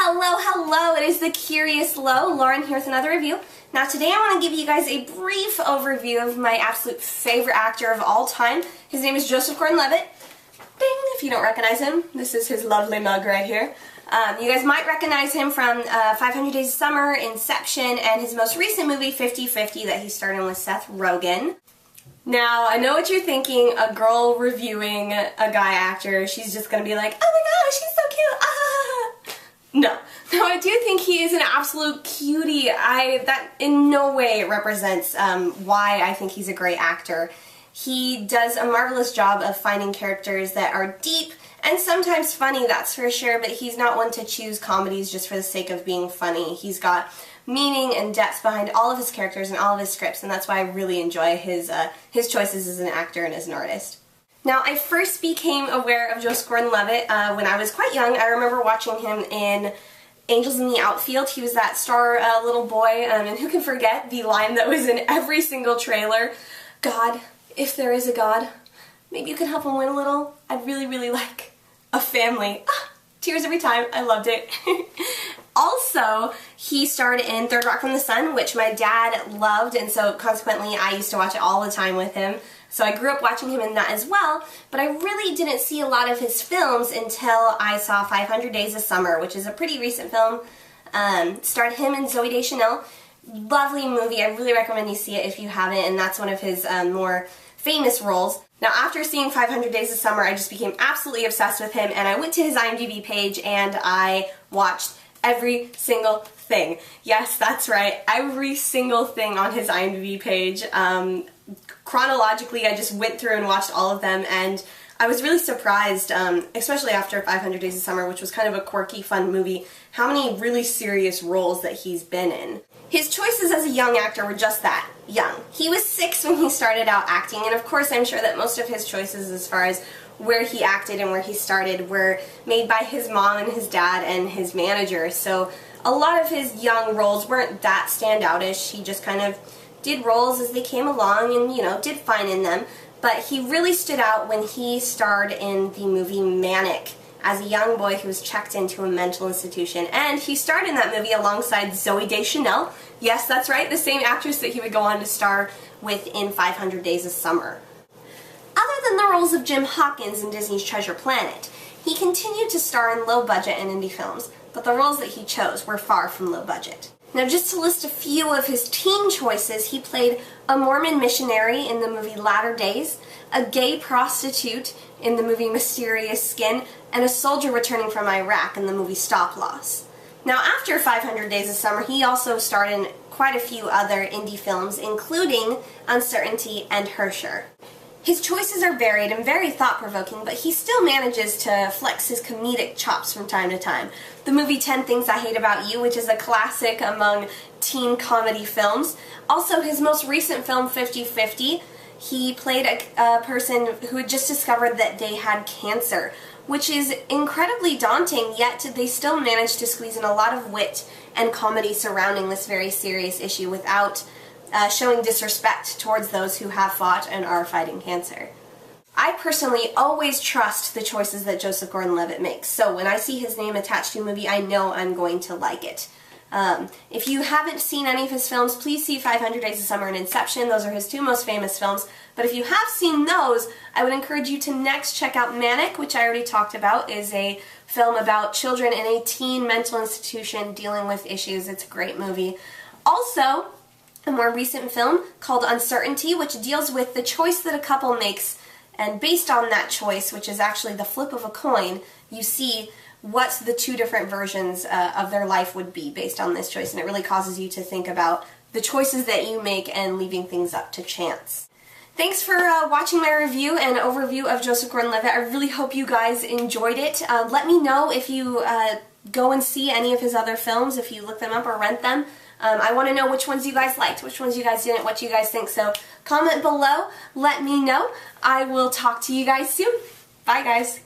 Hello, it is the Curious Lo. Lauren here with another review. Now today I want to give you guys a brief overview of my absolute favorite actor of all time. His name is Joseph Gordon-Levitt. Ding, if you don't recognize him. This is his lovely mug right here. You guys might recognize him from 500 Days of Summer, Inception, and his most recent movie, 50/50, that he starred in with Seth Rogen. Now, I know what you're thinking, a girl reviewing a guy actor, she's just going to be like, oh my gosh, he's so cute, ah! No, I do think he is an absolute cutie. That in no way represents why I think he's a great actor. He does a marvelous job of finding characters that are deep and sometimes funny, that's for sure, but he's not one to choose comedies just for the sake of being funny. He's got meaning and depth behind all of his characters and all of his scripts, and that's why I really enjoy his choices as an actor and as an artist. Now, I first became aware of Joseph Gordon-Levitt when I was quite young. I remember watching him in Angels in the Outfield. He was that star little boy, and who can forget the line that was in every single trailer, God, if there is a God, maybe you can help him win a little. I'd really, really like a family. Ah, tears every time. I loved it. Also, he starred in Third Rock from the Sun, which my dad loved, and so consequently I used to watch it all the time with him. So I grew up watching him in that as well, but I really didn't see a lot of his films until I saw 500 Days of Summer, which is a pretty recent film. Starred him and Zooey Deschanel. Lovely movie. I really recommend you see it if you haven't, and that's one of his more famous roles. Now, after seeing 500 Days of Summer, I just became absolutely obsessed with him, and I went to his IMDb page and I watched every single thing. Yes, that's right. Every single thing on his IMDb page. Chronologically, I just went through and watched all of them, and I was really surprised, especially after 500 Days of Summer, which was kind of a quirky, fun movie, how many really serious roles that he's been in. His choices as a young actor were just that, young. He was 6 when he started out acting, and of course I'm sure that most of his choices as far as where he acted and where he started were made by his mom and his dad and his manager, so a lot of his young roles weren't that standoutish. He just kind of did roles as they came along and, you know, did fine in them, but he really stood out when he starred in the movie Manic as a young boy who was checked into a mental institution, and he starred in that movie alongside Zooey Deschanel. Yes, that's right, the same actress that he would go on to star with in 500 Days of Summer. Other than the roles of Jim Hawkins in Disney's Treasure Planet, he continued to star in low-budget and indie films, but the roles that he chose were far from low-budget. Now, just to list a few of his teen choices, he played a Mormon missionary in the movie Latter Days, a gay prostitute in the movie Mysterious Skin, and a soldier returning from Iraq in the movie Stop Loss. Now, after 500 Days of Summer, he also starred in quite a few other indie films, including Uncertainty and Hersher. His choices are varied and very thought-provoking, but he still manages to flex his comedic chops from time to time. The movie 10 Things I Hate About You, which is a classic among teen comedy films. Also, his most recent film, 50/50, he played a person who had just discovered that they had cancer, which is incredibly daunting, yet they still managed to squeeze in a lot of wit and comedy surrounding this very serious issue without showing disrespect towards those who have fought and are fighting cancer. I personally always trust the choices that Joseph Gordon-Levitt makes, so when I see his name attached to a movie, I know I'm going to like it. If you haven't seen any of his films, please see 500 Days of Summer and Inception. Those are his 2 most famous films. But if you have seen those, I would encourage you to next check out Manic, which I already talked about, is a film about children in a teen mental institution dealing with issues. It's a great movie. Also, a more recent film called Uncertainty, which deals with the choice that a couple makes, and based on that choice, which is actually the flip of a coin, you see what the 2 different versions of their life would be based on this choice, and it really causes you to think about the choices that you make and leaving things up to chance. Thanks for watching my review and overview of Joseph Gordon-Levitt. I really hope you guys enjoyed it. Let me know if you go and see any of his other films, if you look them up or rent them. I want to know which ones you guys liked, which ones you guys didn't, what you guys think, so comment below, let me know. I will talk to you guys soon. Bye, guys.